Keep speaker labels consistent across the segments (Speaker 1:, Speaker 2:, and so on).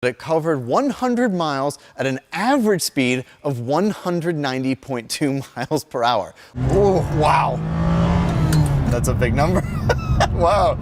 Speaker 1: It covered 100 miles at an average speed of 190.2 miles per hour. Oh, wow. That's a big number. Wow.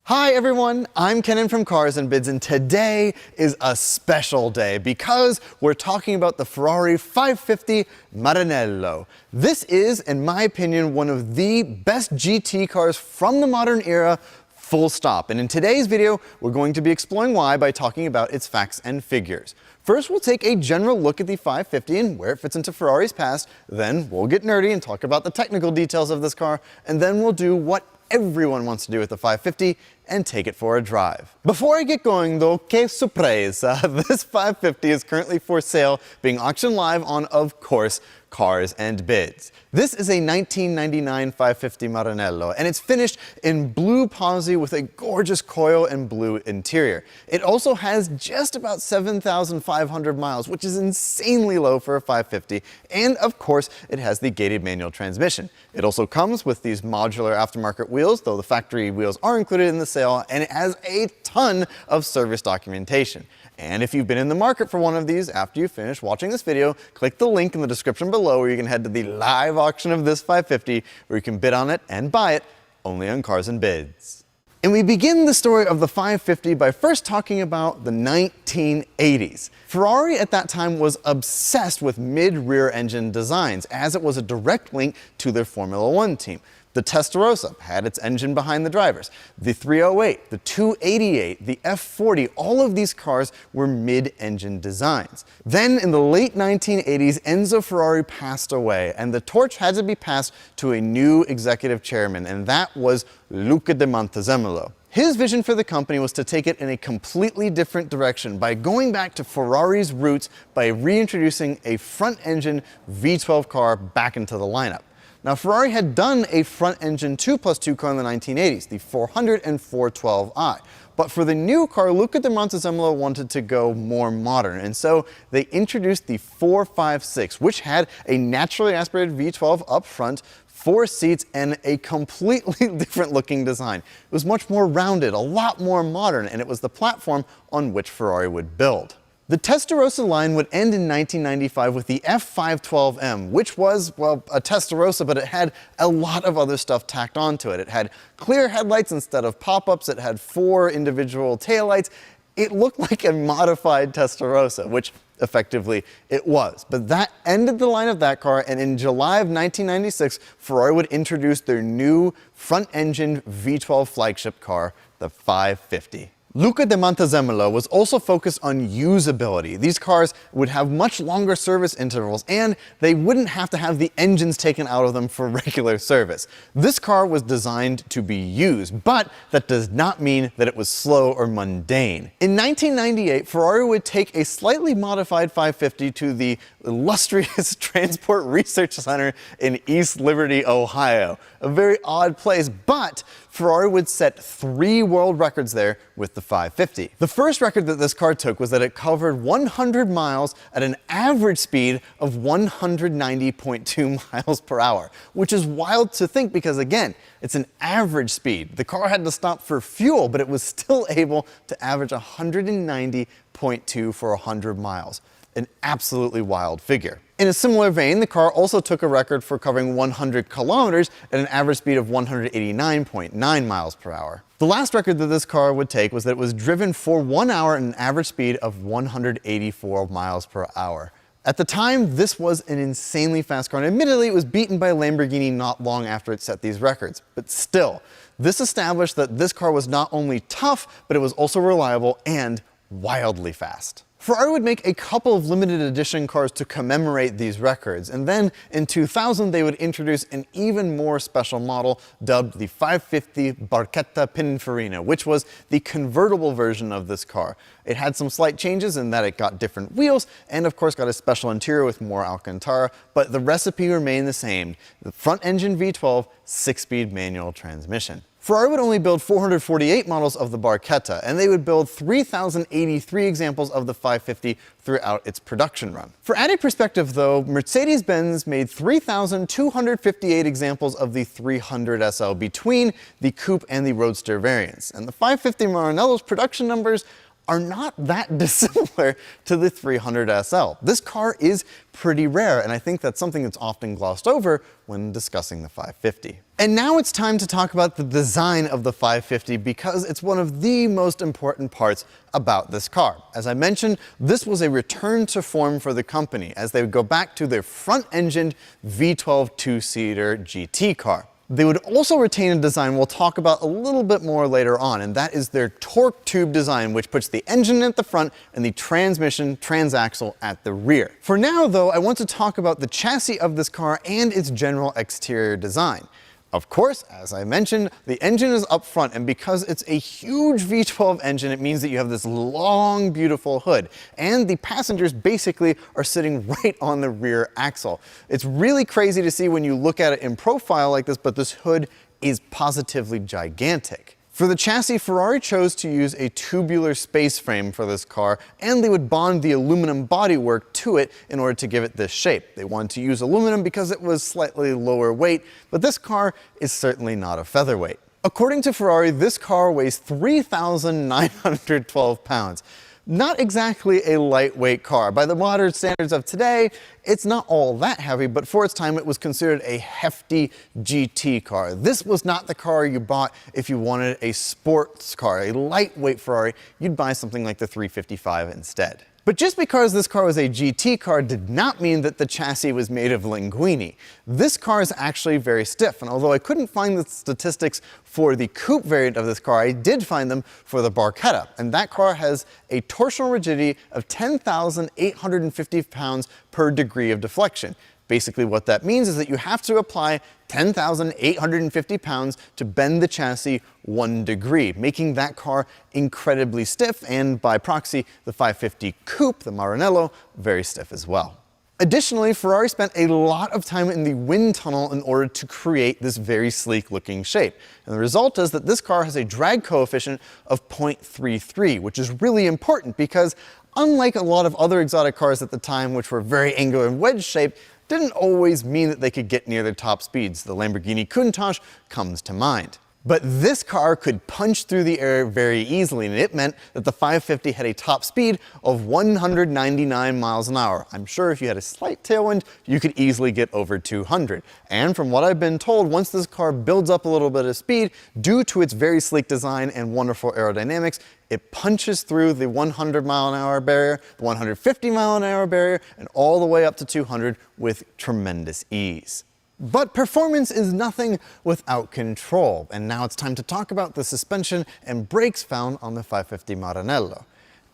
Speaker 1: Hi everyone, I'm Kennan from Cars and Bids, and today is a special day because we're talking about the Ferrari 550 Maranello. This is, in my opinion, one of the best GT cars from the modern era, full stop. And in today's video, we're going to be exploring why by talking about its facts and figures. First, we'll take a general look at the 550 and where it fits into Ferrari's past. Then we'll get nerdy and talk about the technical details of this car. And then we'll do what everyone wants to do with the 550 and take it for a drive. Before I get going though, que surprise, this 550 is currently for sale, being auctioned live on, of course, Cars and Bids. This is a 1999 550 Maranello, and it's finished in blue posi with a gorgeous coil and blue interior. It also has just about 7,500 miles, which is insanely low for a 550, and of course, it has the gated manual transmission. It also comes with these modular aftermarket wheels, though the factory wheels are included in the sale, and it has a ton of service documentation. And if you've been in the market for one of these after you finish watching this video, click the link in the description below where you can head to the live auction of this 550 where you can bid on it and buy it only on Cars and Bids. And we begin the story of the 550 by first talking about the 1980s. Ferrari at that time was obsessed with mid-rear engine designs, as it was a direct link to their Formula One team. The Testarossa had its engine behind the drivers. The 308, the 288, the F40, all of these cars were mid-engine designs. Then in the late 1980s, Enzo Ferrari passed away, and the torch had to be passed to a new executive chairman, and that was Luca de Montezemolo. His vision for the company was to take it in a completely different direction by going back to Ferrari's roots by reintroducing a front-engine V12 car back into the lineup. Now, Ferrari had done a front-engine 2+2 car in the 1980s, the 400 and 412i. But for the new car, Luca de Montezemolo wanted to go more modern, and so they introduced the 456, which had a naturally aspirated V12 up front, 4 seats, and a completely different looking design. It was much more rounded, a lot more modern, and it was the platform on which Ferrari would build. The Testarossa line would end in 1995 with the F512M, which was, well, a Testarossa, but it had a lot of other stuff tacked onto it. It had clear headlights instead of pop-ups, it had 4 individual taillights. It looked like a modified Testarossa, which effectively it was. But that ended the line of that car, and in July of 1996, Ferrari would introduce their new front-engine V12 flagship car, the 550. Luca de Montezemolo was also focused on usability. These cars would have much longer service intervals, and they wouldn't have to have the engines taken out of them for regular service. This car was designed to be used, but that does not mean that it was slow or mundane. In 1998, Ferrari would take a slightly modified 550 to the illustrious Transport Research Center in East Liberty, Ohio. A very odd place, but Ferrari would set 3 world records there with the 550. The first record that this car took was that it covered 100 miles at an average speed of 190.2 miles per hour, which is wild to think because, again, it's an average speed. The car had to stop for fuel, but it was still able to average 190.2 for 100 miles. An absolutely wild figure. In a similar vein, the car also took a record for covering 100 kilometers at an average speed of 189.9 miles per hour. The last record that this car would take was that it was driven for 1 hour at an average speed of 184 miles per hour. At the time, this was an insanely fast car, and admittedly, it was beaten by Lamborghini not long after it set these records. But still, this established that this car was not only tough, but it was also reliable and wildly fast. Ferrari would make a couple of limited edition cars to commemorate these records, and then in 2000 they would introduce an even more special model dubbed the 550 Barchetta Pininfarina, which was the convertible version of this car. It had some slight changes in that it got different wheels and of course got a special interior with more Alcantara, but the recipe remained the same: the front engine V12 6-speed manual transmission. Ferrari would only build 448 models of the Barchetta, and they would build 3,083 examples of the 550 throughout its production run. For added perspective though, Mercedes-Benz made 3,258 examples of the 300 SL between the coupe and the roadster variants, and the 550 Maranello's production numbers are not that dissimilar to the 300 SL. This car is pretty rare, and I think that's something that's often glossed over when discussing the 550. And now it's time to talk about the design of the 550 because it's one of the most important parts about this car. As I mentioned, this was a return to form for the company as they would go back to their front-engined V12 two-seater GT car. They would also retain a design we'll talk about a little bit more later on, and that is their torque tube design, which puts the engine at the front and the transmission transaxle at the rear. For now though, I want to talk about the chassis of this car and its general exterior design. Of course, as I mentioned, the engine is up front, and because it's a huge V12 engine, it means that you have this long, beautiful hood, and the passengers basically are sitting right on the rear axle. It's really crazy to see when you look at it in profile like this, but this hood is positively gigantic. For the chassis, Ferrari chose to use a tubular space frame for this car, and they would bond the aluminum bodywork to it in order to give it this shape. They wanted to use aluminum because it was slightly lower weight, but this car is certainly not a featherweight. According to Ferrari, this car weighs 3,912 pounds. Not exactly a lightweight car. By the modern standards of today, it's not all that heavy, but for its time it was considered a hefty GT car. This was not the car you bought if you wanted a sports car, a lightweight Ferrari. You'd buy something like the 355 instead. But just because this car was a GT car did not mean that the chassis was made of linguine. This car is actually very stiff, and although I couldn't find the statistics for the coupe variant of this car, I did find them for the Barchetta, and that car has a torsional rigidity of 10,850 pounds per degree of deflection. Basically what that means is that you have to apply 10,850 pounds to bend the chassis 1 degree, making that car incredibly stiff, and by proxy, the 550 coupe, the Maranello, very stiff as well. Additionally, Ferrari spent a lot of time in the wind tunnel in order to create this very sleek looking shape. And the result is that this car has a drag coefficient of 0.33, which is really important because unlike a lot of other exotic cars at the time, which were very angular and wedge shaped, didn't always mean that they could get near their top speeds. The Lamborghini Countach comes to mind. But this car could punch through the air very easily, and it meant that the 550 had a top speed of 199 miles an hour. I'm sure if you had a slight tailwind, you could easily get over 200. And from what I've been told, once this car builds up a little bit of speed, due to its very sleek design and wonderful aerodynamics, it punches through the 100 mile an hour barrier, the 150 mile an hour barrier, and all the way up to 200 with tremendous ease. But performance is nothing without control, and now it's time to talk about the suspension and brakes found on the 550 Maranello.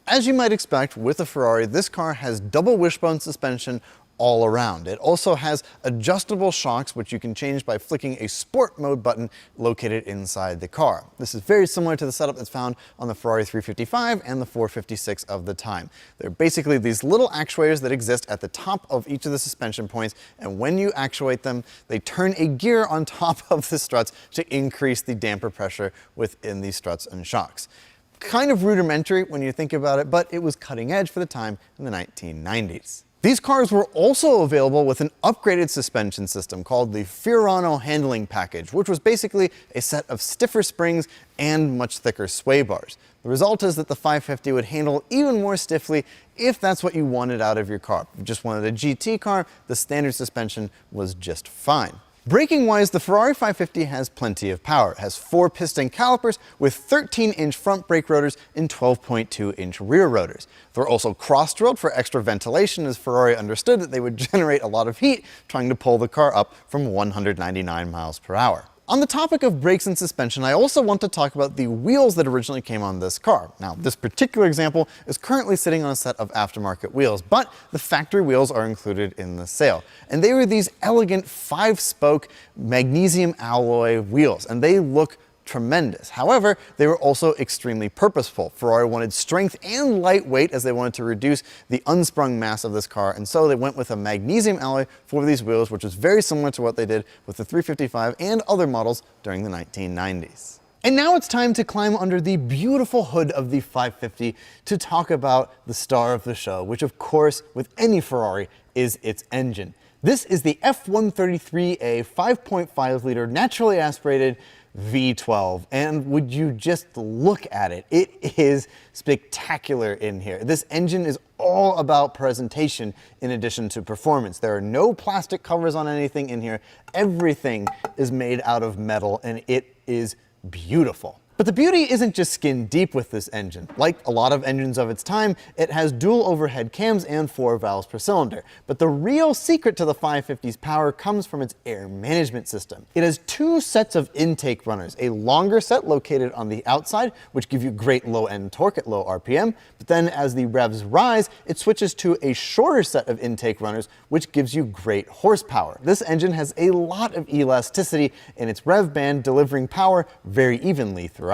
Speaker 1: As you might expect with a Ferrari, this car has double wishbone suspension all around. It also has adjustable shocks, which you can change by flicking a sport mode button located inside the car. This is very similar to the setup that's found on the Ferrari 355 and the 456 of the time. They're basically these little actuators that exist at the top of each of the suspension points, and when you actuate them, they turn a gear on top of the struts to increase the damper pressure within these struts and shocks. Kind of rudimentary when you think about it, but it was cutting edge for the time in the 1990s. These cars were also available with an upgraded suspension system called the Ferrari handling package, which was basically a set of stiffer springs and much thicker sway bars. The result is that the 550 would handle even more stiffly if that's what you wanted out of your car. If you just wanted a GT car, the standard suspension was just fine. Braking-wise, the Ferrari 550 has plenty of power. It has 4 piston calipers with 13-inch front brake rotors and 12.2-inch rear rotors. They're also cross-drilled for extra ventilation, as Ferrari understood that they would generate a lot of heat trying to pull the car up from 199 miles per hour. On the topic of brakes and suspension, I also want to talk about the wheels that originally came on this car. Now, this particular example is currently sitting on a set of aftermarket wheels, but the factory wheels are included in the sale. And they were these elegant 5-spoke magnesium alloy wheels, and they look tremendous. However, they were also extremely purposeful. Ferrari wanted strength and lightweight as they wanted to reduce the unsprung mass of this car, and so they went with a magnesium alloy for these wheels, which was very similar to what they did with the 355 and other models during the 1990s. And now it's time to climb under the beautiful hood of the 550 to talk about the star of the show, which of course, with any Ferrari, is its engine. This is the F133A 5.5 liter naturally aspirated V12, and would you just look at it? It is spectacular in here. This engine is all about presentation in addition to performance. There are no plastic covers on anything in here. Everything is made out of metal, and it is beautiful. But the beauty isn't just skin deep with this engine. Like a lot of engines of its time, it has dual overhead cams and 4 valves per cylinder. But the real secret to the 550's power comes from its air management system. It has 2 sets of intake runners, a longer set located on the outside, which give you great low-end torque at low RPM, but then as the revs rise, it switches to a shorter set of intake runners, which gives you great horsepower. This engine has a lot of elasticity in its rev band, delivering power very evenly throughout.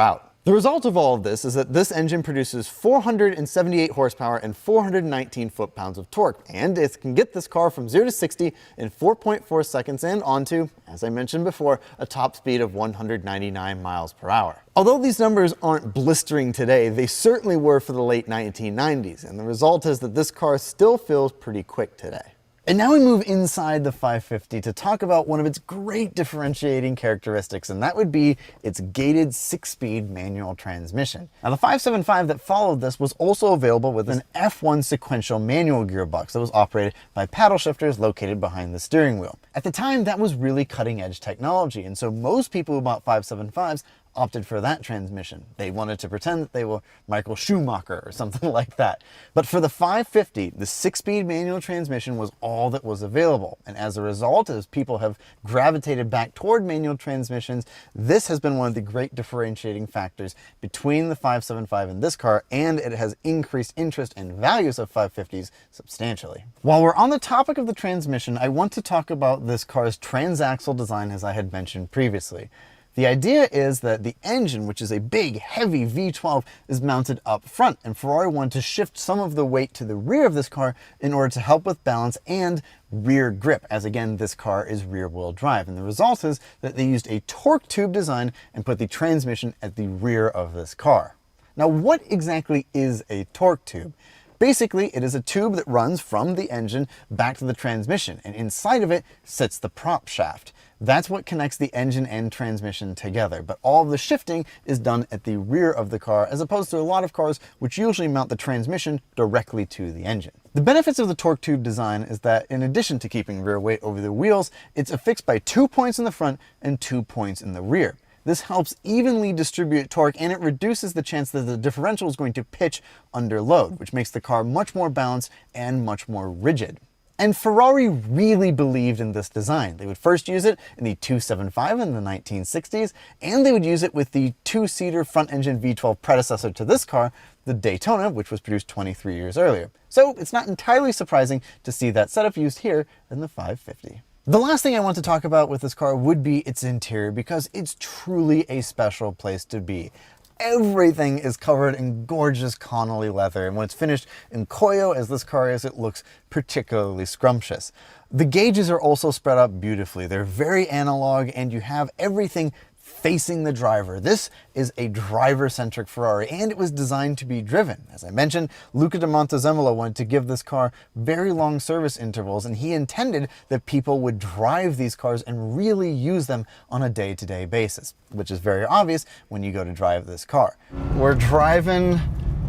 Speaker 1: The result of all of this is that this engine produces 478 horsepower and 419 foot-pounds of torque, and it can get this car from 0 to 60 in 4.4 seconds and onto, as I mentioned before, a top speed of 199 miles per hour. Although these numbers aren't blistering today, they certainly were for the late 1990s, and the result is that this car still feels pretty quick today. And now we move inside the 550 to talk about one of its great differentiating characteristics, and that would be its gated 6-speed manual transmission. Now the 575 that followed this was also available with an F1 sequential manual gearbox that was operated by paddle shifters located behind the steering wheel. At the time, that was really cutting-edge technology, and so most people who bought 575s opted for that transmission. They wanted to pretend that they were Michael Schumacher or something like that. But for the 550, the 6-speed manual transmission was all that was available. And as a result, as people have gravitated back toward manual transmissions, this has been one of the great differentiating factors between the 575 and this car, and it has increased interest and values of 550s substantially. While we're on the topic of the transmission, I want to talk about this car's transaxle design, as I had mentioned previously. The idea is that the engine, which is a big, heavy V12, is mounted up front, and Ferrari wanted to shift some of the weight to the rear of this car in order to help with balance and rear grip, as again, this car is rear-wheel drive. And the result is that they used a torque tube design and put the transmission at the rear of this car. Now, what exactly is a torque tube? Basically, it is a tube that runs from the engine back to the transmission, and inside of it sits the prop shaft. That's what connects the engine and transmission together, but all of the shifting is done at the rear of the car, as opposed to a lot of cars which usually mount the transmission directly to the engine. The benefits of the torque tube design is that in addition to keeping rear weight over the wheels, it's affixed by 2 points in the front and 2 points in the rear. This helps evenly distribute torque, and it reduces the chance that the differential is going to pitch under load, which makes the car much more balanced and much more rigid. And Ferrari really believed in this design. They would first use it in the 275 in the 1960s, and they would use it with the 2-seater front-engine V12 predecessor to this car, the Daytona, which was produced 23 years earlier. So it's not entirely surprising to see that setup used here in the 550. The last thing I want to talk about with this car would be its interior, because it's truly a special place to be. Everything is covered in gorgeous Connolly leather, and when it's finished in Koyo, as this car is, it looks particularly scrumptious. The gauges are also spread out beautifully. They're very analog, and you have everything facing the driver. This is a driver-centric Ferrari, and it was designed to be driven. As I mentioned, Luca di Montezemolo wanted to give this car very long service intervals, and he intended that people would drive these cars and really use them on a day-to-day basis, which is very obvious when you go to drive this car. We're driving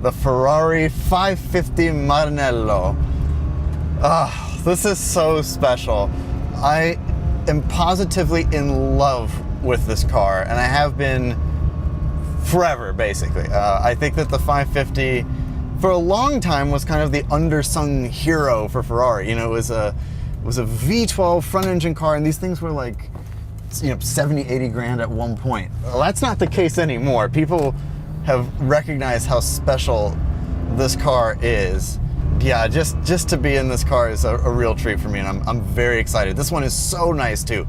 Speaker 1: the Ferrari 550 Maranello. Ah, this is so special. I am positively in love with this car, and I have been forever, basically. I think that the 550 for a long time was kind of the undersung hero for Ferrari. You know, it was a V12 front engine car, and these things were like, you know, 70, 80 grand at one point. Well, that's not the case anymore. People have recognized how special this car is. Yeah, just to be in this car is a real treat for me, and I'm very excited. This one is so nice too.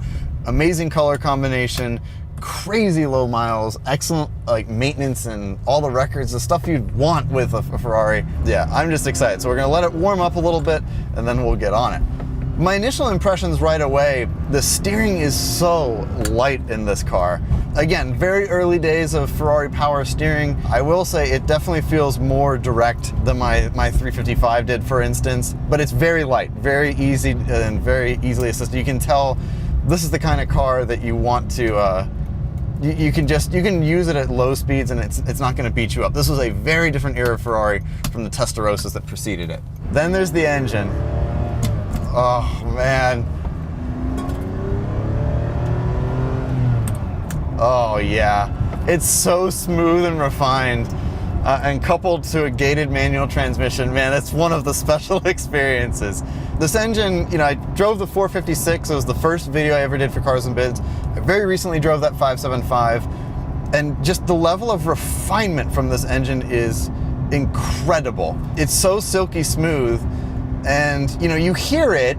Speaker 1: Amazing color combination, crazy low miles, excellent like maintenance, and all the records, the stuff you'd want with a Ferrari. Yeah, I'm just excited. So we're gonna let it warm up a little bit, and then we'll get on it. My initial impressions right away, the steering is so light in this car. Again, very early days of Ferrari power steering. I will say it definitely feels more direct than my 355 did, for instance, but it's very light, very easy and very easily assisted. You can tell this is the kind of car that you want to, you can use it at low speeds and it's not going to beat you up. This was a very different era of Ferrari from the Testarossas that preceded it. Then there's the engine. Oh man. Oh yeah. It's so smooth and refined. And coupled to a gated manual transmission, man, it's one of the special experiences. This engine, you know, I drove the 456. It was the first video I ever did for Cars and Bids. I very recently drove that 575. And just the level of refinement from this engine is incredible. It's so silky smooth. And, you know, you hear it,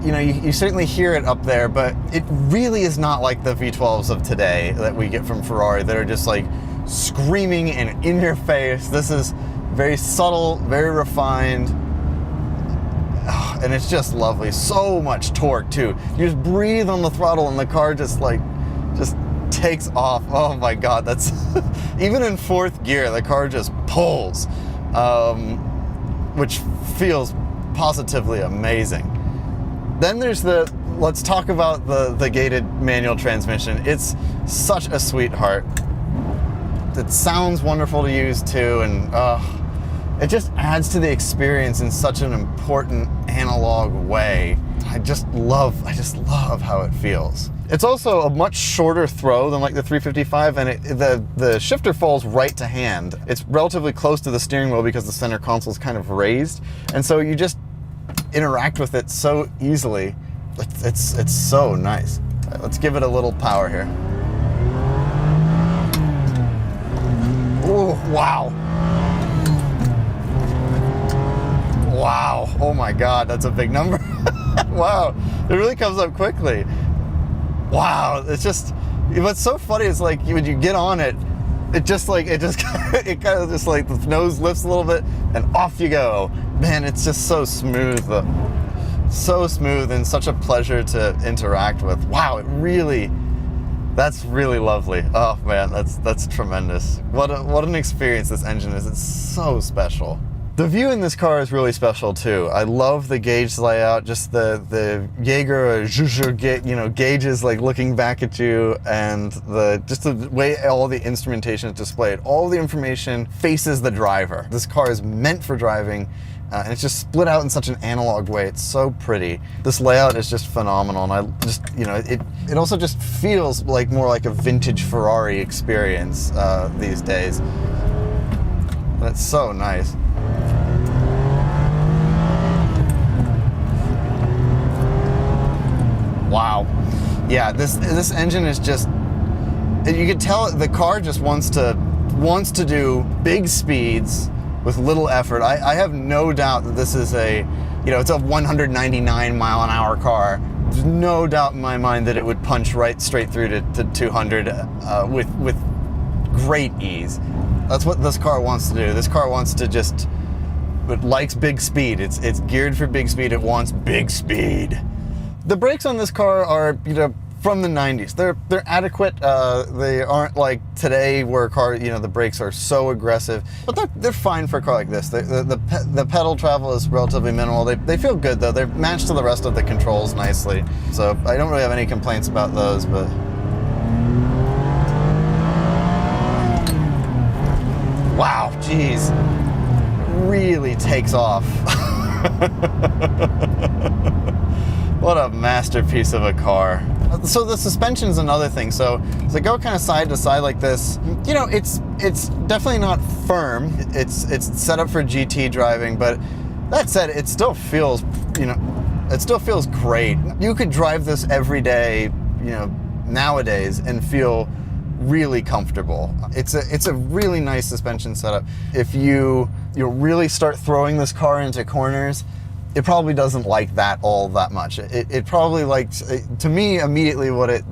Speaker 1: you know, you certainly hear it up there, but it really is not like the V12s of today that we get from Ferrari that are just like screaming and in your face. This is very subtle, very refined, and it's just lovely. So much torque too. You just breathe on the throttle and the car just takes off. Oh my God, that's, even in fourth gear, the car just pulls, which feels positively amazing. Then there's let's talk about the gated manual transmission. It's such a sweetheart. It sounds wonderful to use too, and it just adds to the experience in such an important analog way. I just love how it feels. It's also a much shorter throw than like the 355, and the shifter falls right to hand. It's relatively close to the steering wheel because the center console is kind of raised, and so you just interact with it so easily. It's so nice. All right, let's give it a little power here. Oh, wow. Wow. Oh my God, that's a big number. Wow, it really comes up quickly. Wow, it's just, what's so funny is like when you get on it, it kind of just like the nose lifts a little bit and off you go. Man, it's just so smooth. So smooth and such a pleasure to interact with. Wow, that's really lovely. Oh man, that's tremendous. What an experience this engine is. It's so special. The view in this car is really special too. I love the gauge layout, just the Jaeger or Zhuzh, you know, gauges like looking back at you, and just the way all the instrumentation is displayed. All the information faces the driver. This car is meant for driving, and it's just split out in such an analog way. It's so pretty. This layout is just phenomenal, and I just, you know, it also just feels like more like a vintage Ferrari experience these days. And it's so nice. Wow. Yeah, this engine is just, you can tell the car just wants to do big speeds with little effort. I have no doubt that this is it's a 199 mile an hour car. There's no doubt in my mind that it would punch right straight through to 200 with great ease. That's what this car wants to do. This car wants to it likes big speed. It's geared for big speed. It wants big speed. The brakes on this car are, you know, from the 90s. They're adequate. They aren't like today where the brakes are so aggressive, but they're fine for a car like this. The pedal travel is relatively minimal. They feel good though. They're matched to the rest of the controls nicely. So I don't really have any complaints about those, but. Wow, geez. Really takes off. What a masterpiece of a car. So the suspension's another thing. So as I go kind of side to side like this, you know, it's definitely not firm. It's set up for GT driving, but that said, it still feels, you know, it still feels great. You could drive this every day, you know, nowadays and feel really comfortable. It's a really nice suspension setup. If you really start throwing this car into corners, it probably doesn't like that all that much. It probably likes, to me, immediately what it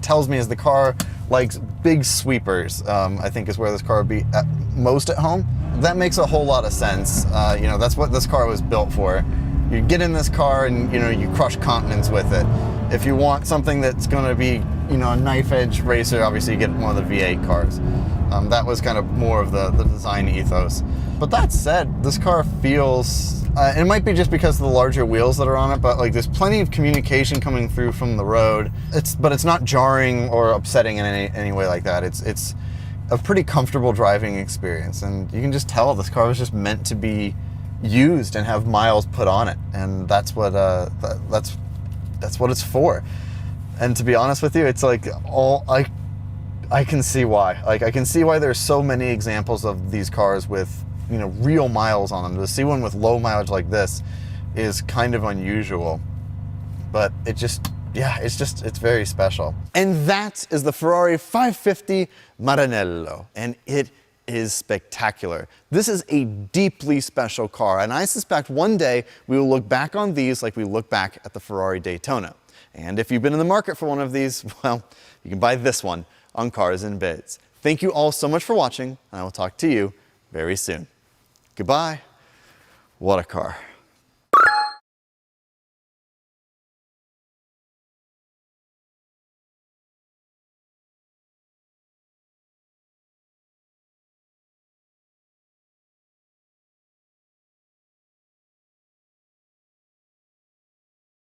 Speaker 1: tells me is the car likes big sweepers, I think is where this car would be most at home. That makes a whole lot of sense. You know, that's what this car was built for. you get in this car and, you know, you crush continents with it. If you want something that's going to be, you know, a knife edge racer, obviously you get one of the V8 cars. That was kind of more of the design ethos. But that said, this car feels, it might be just because of the larger wheels that are on it, but like there's plenty of communication coming through from the road. But it's not jarring or upsetting in any way like that. It's a pretty comfortable driving experience, and you can just tell this car was just meant to be used and have miles put on it, and that's what it's for. And to be honest with you, it's like I can see why. Like, I can see why there's so many examples of these cars with, you know, real miles on them. To see one with low mileage like this is kind of unusual, but it just, yeah, it's very special. And that is the Ferrari 550 Maranello, and it is spectacular. This is a deeply special car, and I suspect one day we will look back on these like we look back at the Ferrari Daytona. And if you've been in the market for one of these, well, you can buy this one on Cars and Bids. Thank you all so much for watching, and I will talk to you very soon. Goodbye. What a car.